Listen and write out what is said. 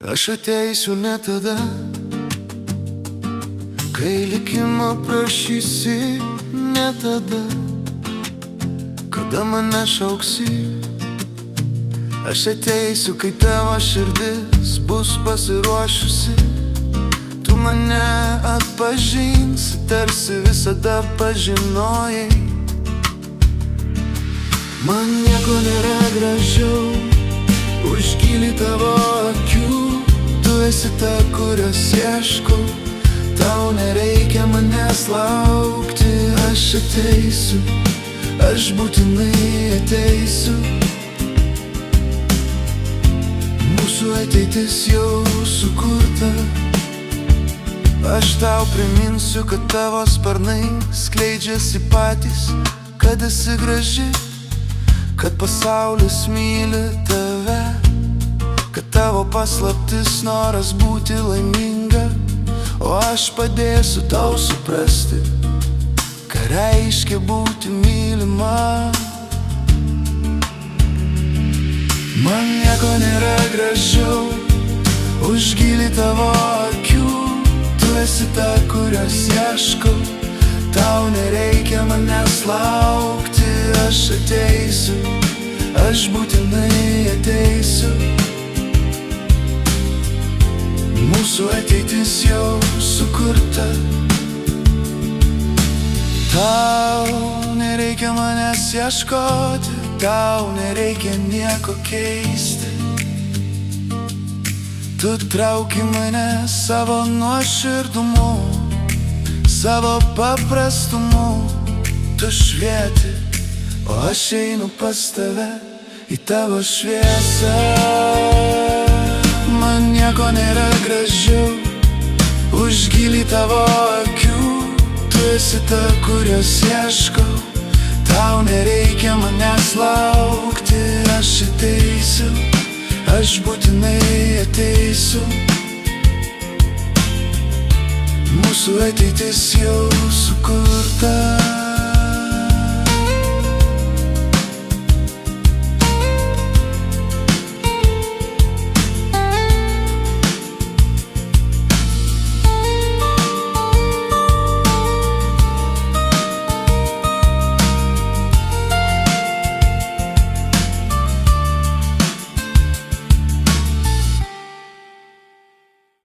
Aš ateisiu ne tada, kai likimo prašysi, ne tada, kada mane šauksi. Aš ateisiu, kai tavo širdis bus pasiruošusi. Tu mane atpažinsi, tarsi visada pažinojai. Man nieko nėra gražiau už gilį tavo akių. Tu esi ta, kurios ieškau. Tau nereikia manęs laukti. Aš ateisiu, aš būtinai ateisiu. Mūsų ateitis jau sukurta. Aš tau priminsiu, kad tavo sparnai skleidžiasi patys, kad esi graži, kad pasaulis myli tave, kad tavo paslaptis noras būti laiminga. O aš padėsiu tau suprasti, ką reiškia būti mylima. Man nieko nėra gražiau už gilį tavo akių. Tu esi ta, kurios ieškau. Tau nereikia manęs laukti. Aš ateisiu, aš būtinai ateisiu. Mūsų ateitis jau sukurta. Tau nereikia manęs ieškoti, tau nereikia nieko keisti. Tu trauki mane savo nuoširdumu, savo paprastumu. Tu švieti, o aš einu pas tave į tavo šviesą. Man nieko nėra gražiau už gilį tavo akių. Tu esi ta, kurios ieškau. Tau nereikia manęs laukti. Aš ateisiu, aš būtinai ateisiu. Mūsų ateitis jau sukurta.